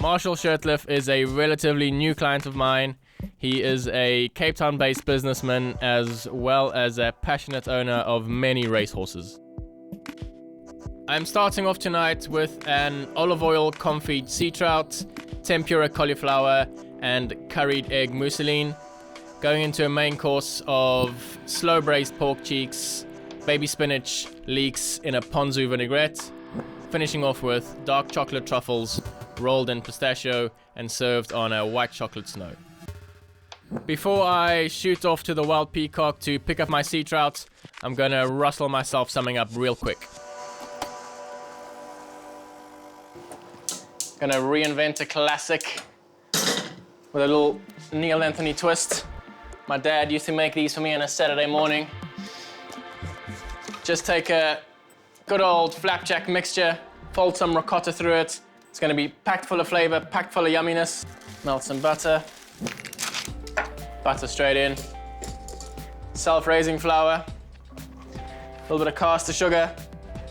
Marshall Shirtliff is a relatively new client of mine. He is a Cape Town-based businessman as well as a passionate owner of many racehorses. I'm starting off tonight with an olive oil confit sea trout, tempura cauliflower and curried egg mousseline, going into a main course of slow braised pork cheeks, baby spinach, leeks in a ponzu vinaigrette, finishing off with dark chocolate truffles rolled in pistachio and served on a white chocolate snow. Before I shoot off to the Wild Peacock to pick up my sea trout, I'm gonna rustle myself something up real quick. Gonna reinvent a classic with a little Neill Anthony twist. My dad used to make these for me on a Saturday morning. Just take a good old flapjack mixture, fold some ricotta through it. It's gonna be packed full of flavor, packed full of yumminess. Melt some butter. Butter straight in. Self-raising flour. A little bit of caster sugar.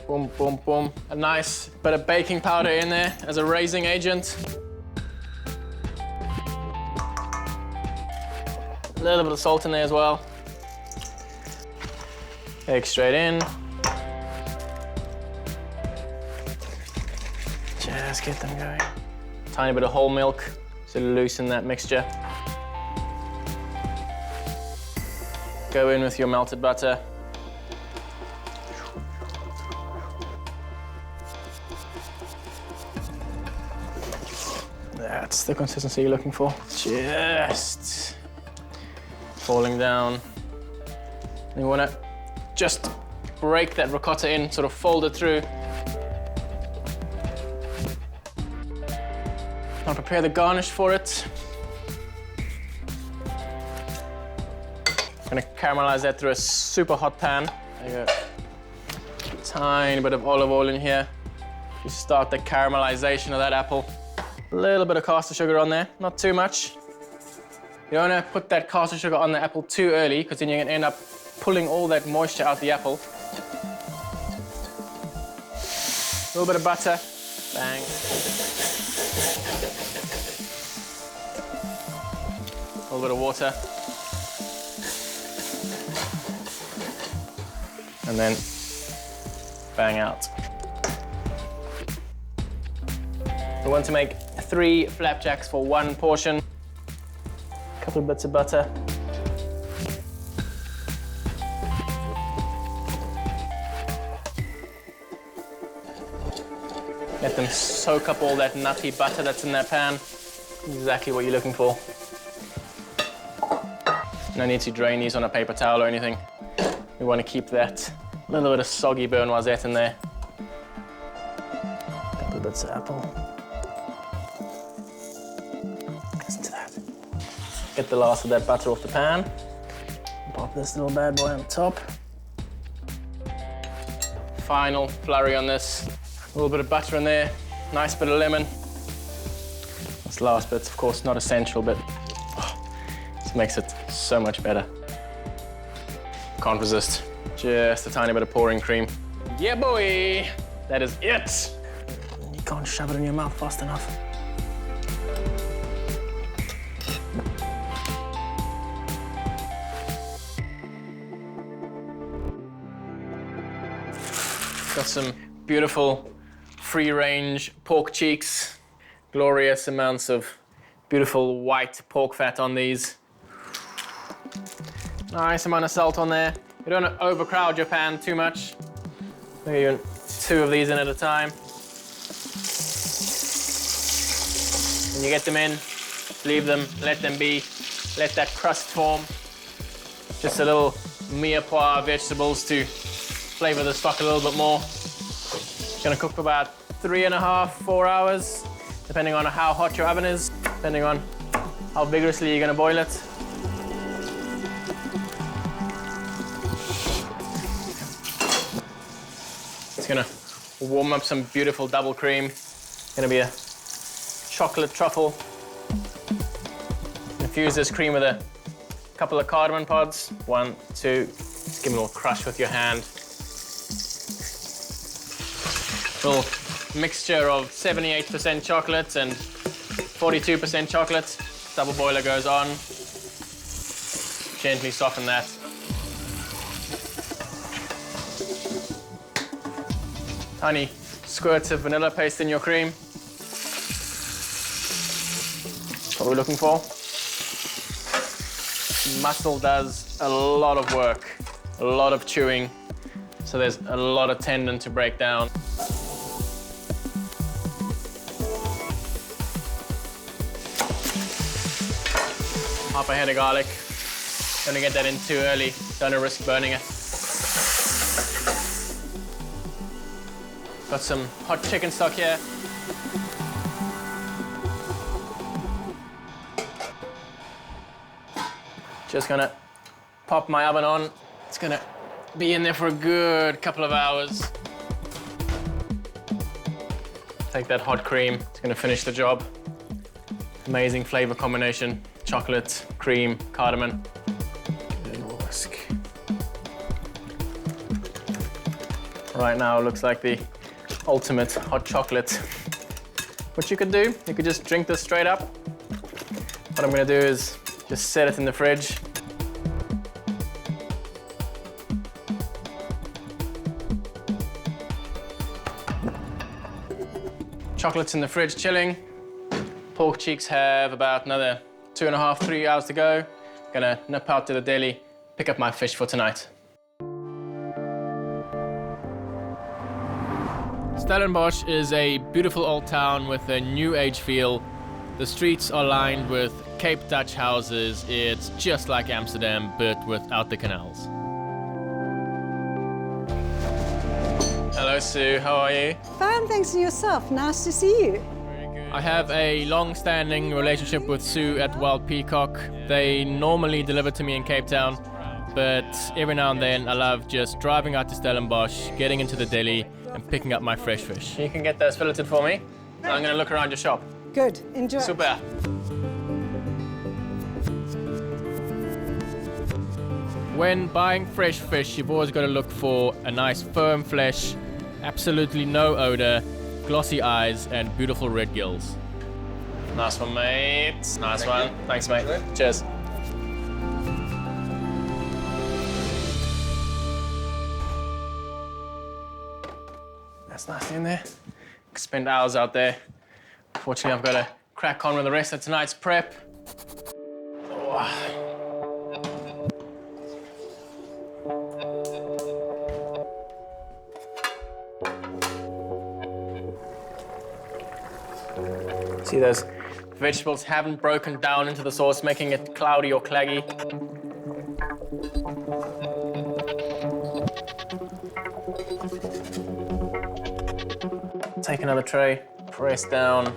Boom, boom, boom. A nice bit of baking powder in there as a raising agent. A little bit of salt in there as well. Egg straight in. Just get them going. Tiny bit of whole milk to loosen that mixture. Go in with your melted butter. That's the consistency you're looking for. Just falling down. You want to just break that ricotta in, sort of fold it through. Now prepare the garnish for it. I'm gonna caramelize that through a super hot pan. There you go. Tiny bit of olive oil in here to start the caramelization of that apple. A little bit of caster sugar on there, not too much. You don't want to put that caster sugar on the apple too early because then you're going to end up pulling all that moisture out the apple. A little bit of butter, bang. A little bit of water. And then bang out. We want to make 3 flapjacks for 1 portion. A couple of bits of butter. Let them soak up all that nutty butter that's in that pan. Exactly what you're looking for. No need to drain these on a paper towel or anything. We want to keep that little bit of soggy burn noisette in there. A couple of bits of apple. Listen to that. Get the last of that butter off the pan. Pop this little bad boy on top. Final flurry on this. A little bit of butter in there. Nice bit of lemon. This last bit's, of course, not essential, but this makes it so much better. Can't resist. Just a tiny bit of pouring cream. Yeah, boy! That is it! You can't shove it in your mouth fast enough. Got some beautiful free-range pork cheeks. Glorious amounts of beautiful white pork fat on these. Nice amount of salt on there. You don't want to overcrowd your pan too much. Maybe even 2 of these in at a time. When you get them in, leave them, let them be. Let that crust form. Just a little mirepoix vegetables to flavor the stock a little bit more. Gonna cook for about 3.5, 4 hours, depending on how hot your oven is, depending on how vigorously you're gonna boil it. It's gonna warm up some beautiful double cream. Gonna be a chocolate truffle. Infuse this cream with a couple of cardamom pods. 1, 2, just give them a little crush with your hand. Little mixture of 78% chocolate and 42% chocolate. Double boiler goes on. Gently soften that. Tiny squirts of vanilla paste in your cream. That's what we're looking for. Muscle does a lot of work, a lot of chewing, so there's a lot of tendon to break down. Half a head of garlic. Don't get that in too early, don't risk burning it. Got some hot chicken stock here. Just gonna pop my oven on. It's gonna be in there for a good couple of hours. Take that hot cream, it's gonna finish the job. Amazing flavor combination. Chocolate, cream, cardamom. Give it a little whisk. Right now it looks like the ultimate hot chocolate. What you could do, you could just drink this straight up. What I'm gonna do is just set it in the fridge. Chocolate's in the fridge chilling. Pork cheeks have about another 2.5, 3 hours to go. Gonna nip out to the deli, pick up my fish for tonight. Stellenbosch is a beautiful old town with a new age feel. The streets are lined with Cape Dutch houses. It's just like Amsterdam, but without the canals. Hello, Sue. How are you? Fine, thanks, and yourself. Nice to see you. I have a long-standing relationship with Sue at Wild Peacock. They normally deliver to me in Cape Town, but every now and then I love just driving out to Stellenbosch, getting into the deli, and picking up my fresh fish. You can get those filleted for me. I'm going to look around your shop. Good, enjoy. Super. When buying fresh fish, you've always got to look for a nice firm flesh, absolutely no odor, glossy eyes, and beautiful red gills. Nice one, mate. Nice one. Thanks, mate. Cheers. That's nice in there. Could spend hours out there. Fortunately, I've got to crack on with the rest of tonight's prep. Oh. See, those vegetables haven't broken down into the sauce, making it cloudy or claggy. Take another tray, press down,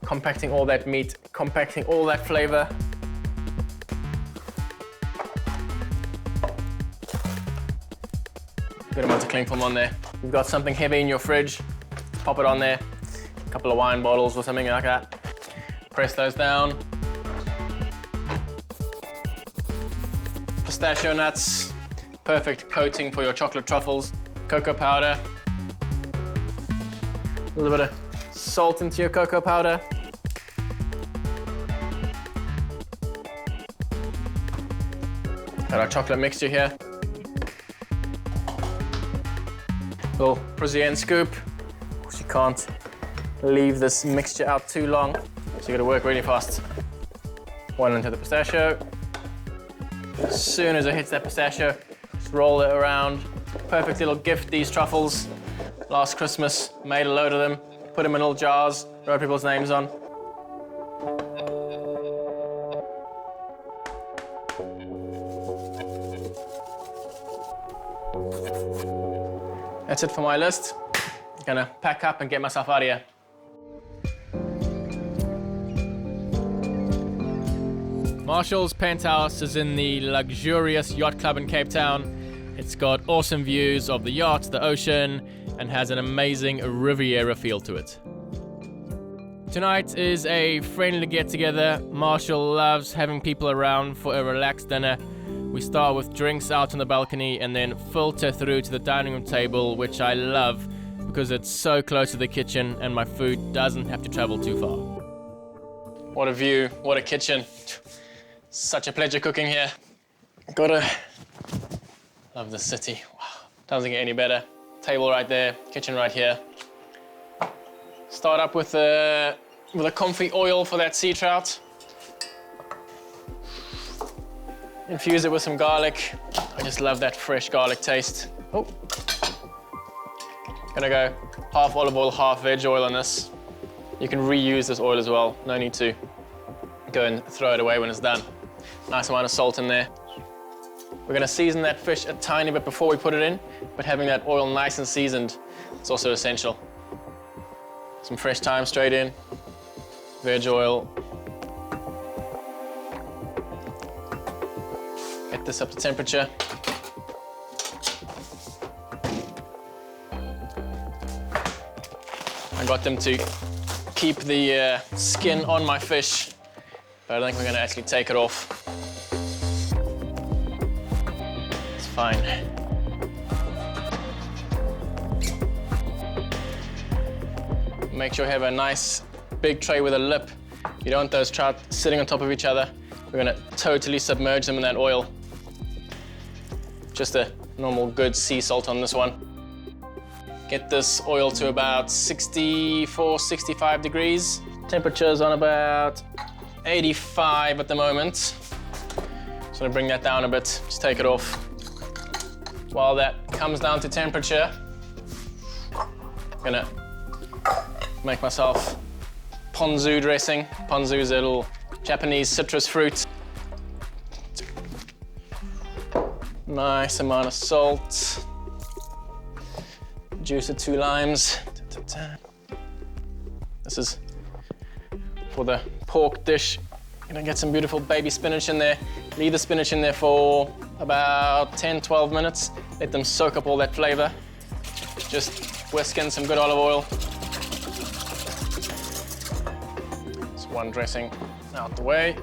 compacting all that meat, compacting all that flavor. Good amount of cling film on there. You've got something heavy in your fridge, pop it on there. A couple of wine bottles or something like that. Press those down. Pistachio nuts, perfect coating for your chocolate truffles. Cocoa powder. A little bit of salt into your cocoa powder. Got our chocolate mixture here. Little Parisienne scoop. Of course, you can't leave this mixture out too long, so you gotta work really fast. One into the pistachio. As soon as it hits that pistachio, just roll it around. Perfect little gift, these truffles. Last Christmas, made a load of them, put them in little jars, wrote people's names on. That's it for my list. Gonna pack up and get myself out of here. Marshall's penthouse is in the luxurious yacht club in Cape Town. It's got awesome views of the yacht, the ocean, and has an amazing Riviera feel to it. Tonight is a friendly get-together. Marshall loves having people around for a relaxed dinner. We start with drinks out on the balcony and then filter through to the dining room table, which I love because it's so close to the kitchen and my food doesn't have to travel too far. What a view, what a kitchen. Such a pleasure cooking here. Gotta love the city. Wow, doesn't get any better. Table right there, kitchen right here. Start up with a comfy oil for that sea trout. Infuse it with some garlic. I just love that fresh garlic taste. Oh. Gonna go half olive oil, half veg oil on this. You can reuse this oil as well. No need to go and throw it away when it's done. Nice amount of salt in there. We're gonna season that fish a tiny bit before we put it in, but having that oil nice and seasoned is also essential. Some fresh thyme straight in, veg oil. Get this up to temperature. I got them to keep the skin on my fish, but I think we're gonna actually take it off. It's fine. Make sure you have a nice big tray with a lip. You don't want those trout sitting on top of each other. We're gonna totally submerge them in that oil. Just a normal good sea salt on this one. Get this oil to about 64, 65 degrees. Temperature's on about 85 at the moment. Just gonna bring that down a bit, just take it off. While that comes down to temperature, I'm gonna make myself ponzu dressing. Ponzu is a little Japanese citrus fruit. Nice amount of salt. Juice of 2 limes. This is for the pork dish. You're gonna get some beautiful baby spinach in there. Leave the spinach in there for about 10, 12 minutes. Let them soak up all that flavor. Just whisk in some good olive oil. Just one dressing out the way.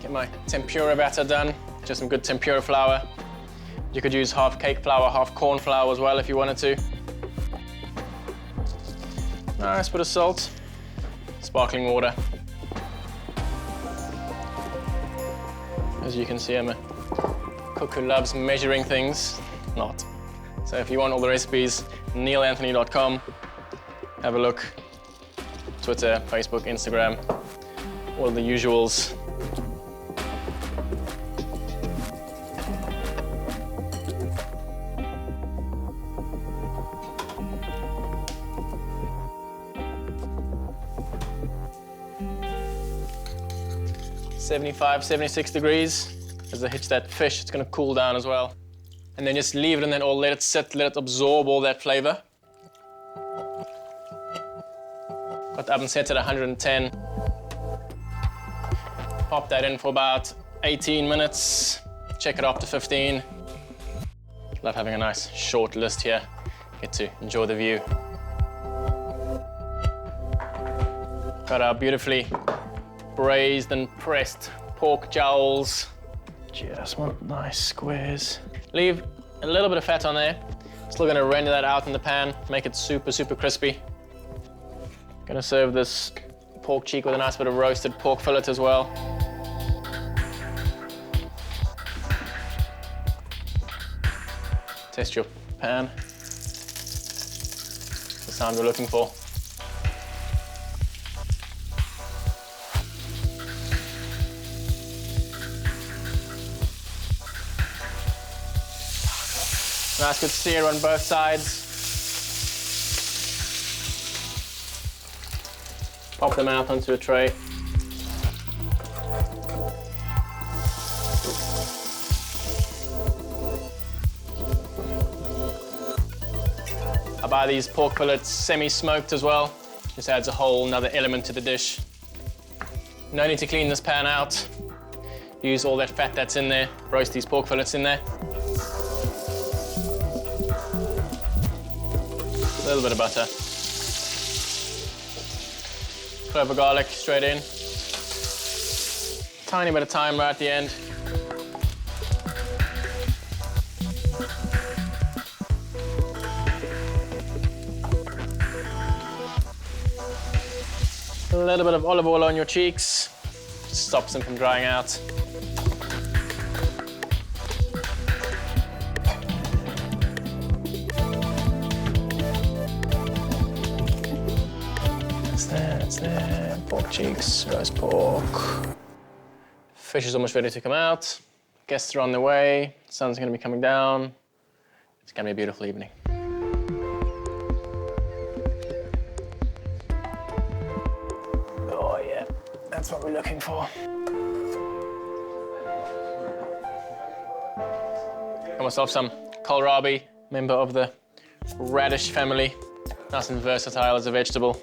Get my tempura batter done. Just some good tempura flour. You could use half cake flour, half corn flour as well if you wanted to. Nice bit of salt, sparkling water. As you can see, I'm a cook who loves measuring things, not. So if you want all the recipes, neillanthony.com. Have a look. Twitter, Facebook, Instagram, all the usuals. $75, 76 degrees. As I hitch that fish, it's gonna cool down as well. And then just leave it in that oil, let it sit, let it absorb all that flavor. Got the oven set at 110. Pop that in for about 18 minutes. Check it after 15. Love having a nice short list here. Get to enjoy the view. Got our beautifully braised and pressed pork jowls. Just want nice squares. Leave a little bit of fat on there. Still gonna render that out in the pan, make it super, super crispy. Gonna serve this pork cheek with a nice bit of roasted pork fillet as well. Test your pan. The sound we're looking for. Nice good sear on both sides. Pop them out onto a tray. I buy these pork fillets semi-smoked as well. Just adds a whole another element to the dish. No need to clean this pan out. Use all that fat that's in there. Roast these pork fillets in there. A little bit of butter. Clove of garlic straight in. Tiny bit of thyme right at the end. A little bit of olive oil on your cheeks. Just stops them from drying out. It's there. Pork cheeks, roast pork. Fish is almost ready to come out. Guests are on their way. Sun's gonna be coming down. It's gonna be a beautiful evening. Oh yeah, that's what we're looking for. Got myself some kohlrabi, member of the radish family. Nice and versatile as a vegetable.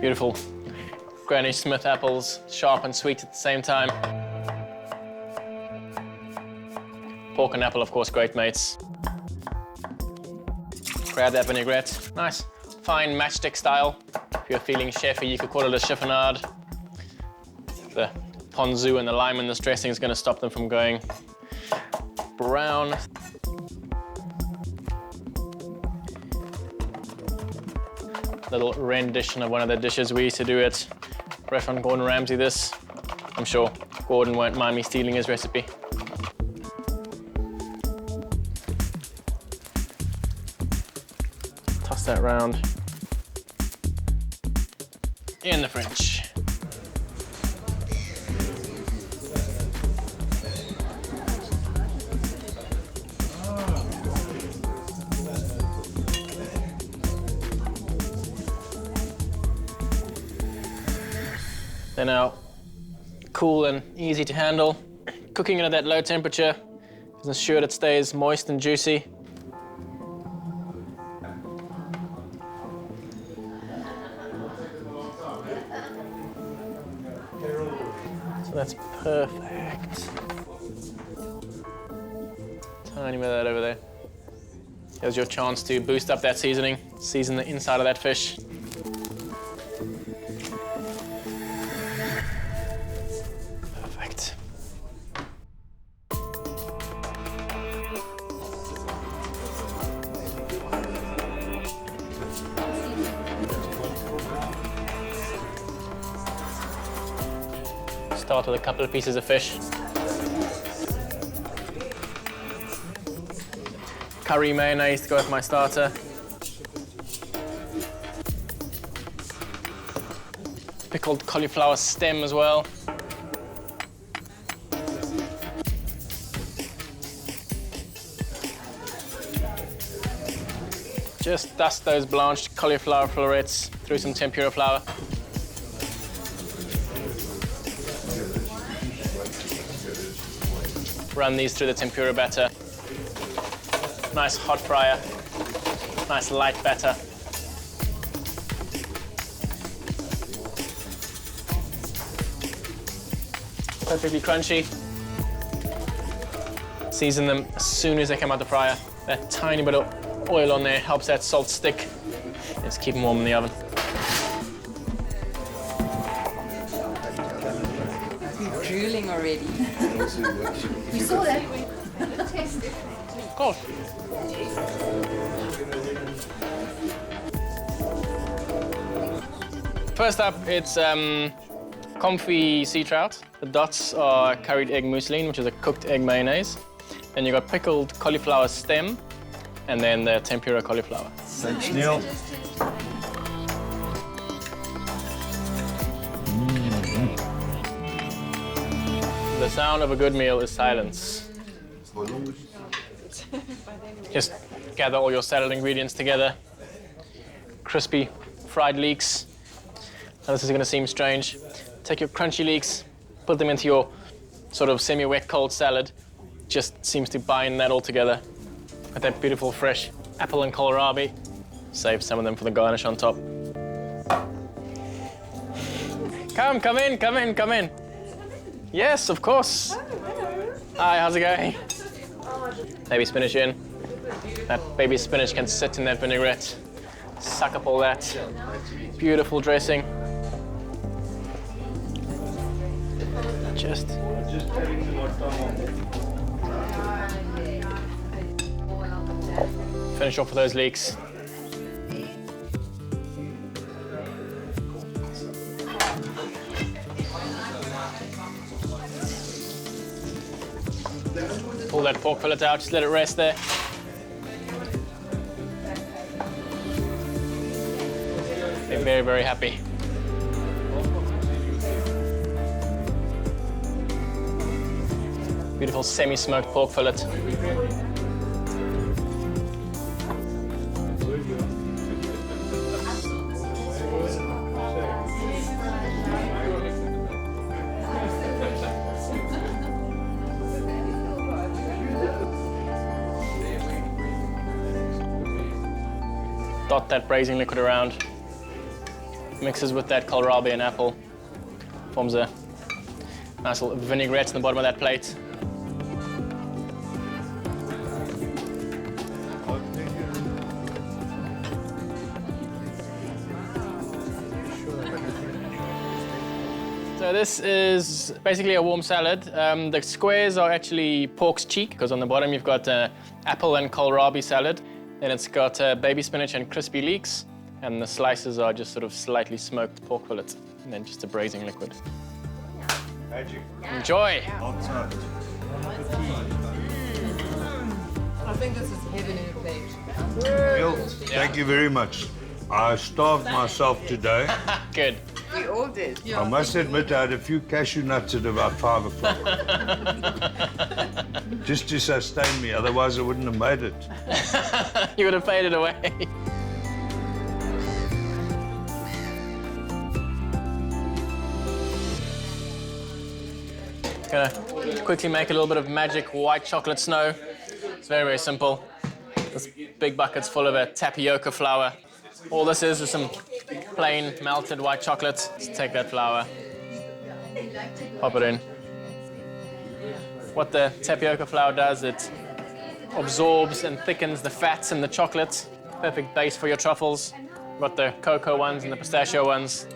Beautiful Granny Smith apples, sharp and sweet at the same time. Pork and apple, of course, great mates. Grab that vinaigrette. Nice, fine matchstick style. If you're feeling chefy, you could call it a chiffonade. The ponzu and the lime in this dressing is going to stop them from going brown. Little rendition of one of the dishes we used to do at restaurant Gordon Ramsay. This, I'm sure Gordon won't mind me stealing his recipe. Toss that round in the fridge. They're now cool and easy to handle. Cooking it at that low temperature is ensure it stays moist and juicy. So that's perfect. Tiny bit of that over there. Here's your chance to boost up that seasoning, season the inside of that fish. Start with a couple of pieces of fish. Curry mayonnaise to go with my starter. Pickled cauliflower stem as well. Just dust those blanched cauliflower florets through some tempura flour. Run these through the tempura batter. Nice hot fryer, nice light batter. Perfectly crunchy. Season them as soon as they come out the fryer. That tiny bit of oil on there helps that salt stick. Just keep them warm in the oven. Drooling already. You saw that? Of course. First up, it's comfy sea trout. The dots are curried egg mousseline, which is a cooked egg mayonnaise. Then you've got pickled cauliflower stem, and then the tempura cauliflower. Thanks, Neil. The sound of a good meal is silence. Just gather all your salad ingredients together. Crispy fried leeks. Now this is going to seem strange. Take your crunchy leeks, put them into your sort of semi-wet cold salad. Just seems to bind that all together. With that beautiful fresh apple and kohlrabi. Save some of them for the garnish on top. Come in, come in, come in. Yes, of course. Oh, hello. Hi, how's it going? Baby spinach in. That baby spinach can sit in that vinaigrette. Suck up all that beautiful dressing. Just finish off with those leeks. pull that pork fillet out, just let it rest there. Be very, very happy. Beautiful semi-smoked pork fillet. Dot that braising liquid around. Mixes with that kohlrabi and apple. Forms a nice little vinaigrette in the bottom of that plate. So this is basically a warm salad. The squares are actually pork's cheek, because on the bottom you've got apple and kohlrabi salad. Then it's got baby spinach and crispy leeks. And the slices are just sort of slightly smoked pork fillets. And then just a braising liquid. Magic. Enjoy! I think this is heaven in a plate. Neill, thank you very much. I starved myself today. Good. We all did. I must admit I had a few cashew nuts at about 5 o'clock. Just to sustain me, otherwise I wouldn't have made it. You would have faded away. Gonna quickly make a little bit of magic white chocolate snow. It's very, very simple. This big bucket's full of a tapioca flour. All this is some plain melted white chocolate. Just take that flour, pop it in. What the tapioca flour does, it absorbs and thickens the fats in the chocolate. Perfect base for your truffles. Got the cocoa ones and the pistachio ones.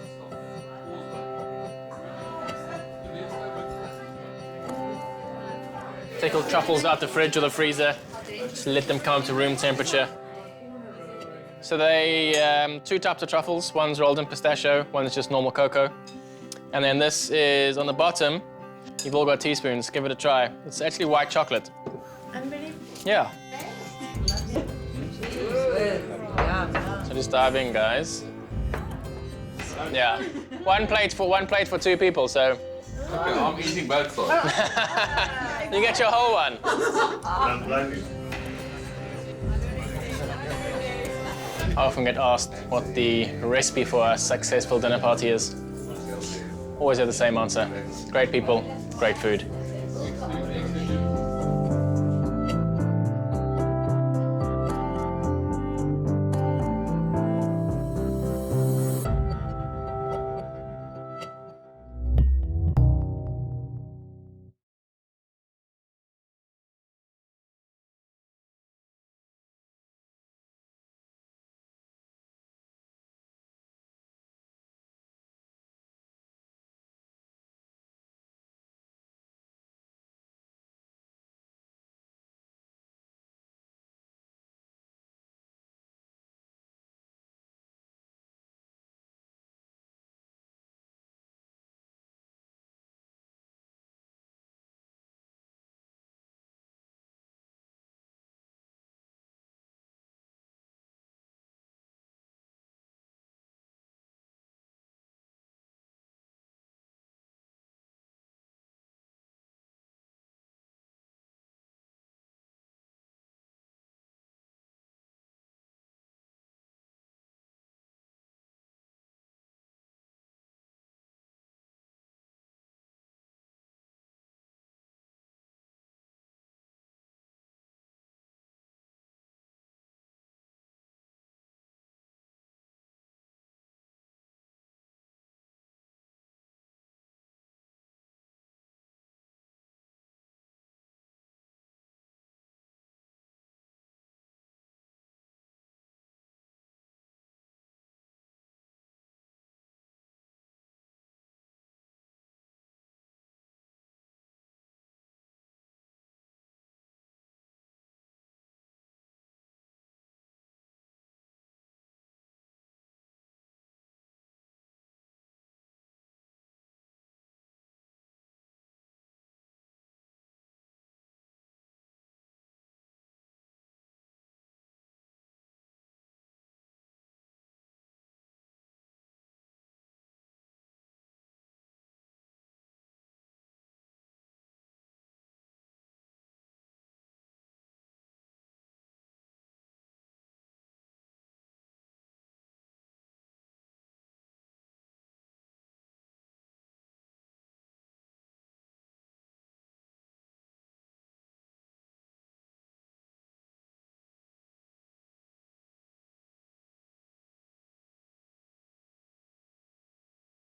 Take your truffles out the fridge or the freezer. Just let them come up to room temperature. So they, 2 types of truffles. One's rolled in pistachio, one's just normal cocoa. And then this is on the bottom. You've all got teaspoons. Give it a try. It's actually white chocolate. Unbelievable. Yeah. Yeah. So just dive in, guys. Yeah. One plate for 2 people. So Okay, I'm eating both sides. you get your whole one. Don't blame you. I often get asked what the recipe for a successful dinner party is. Always have the same answer. Great people, great food.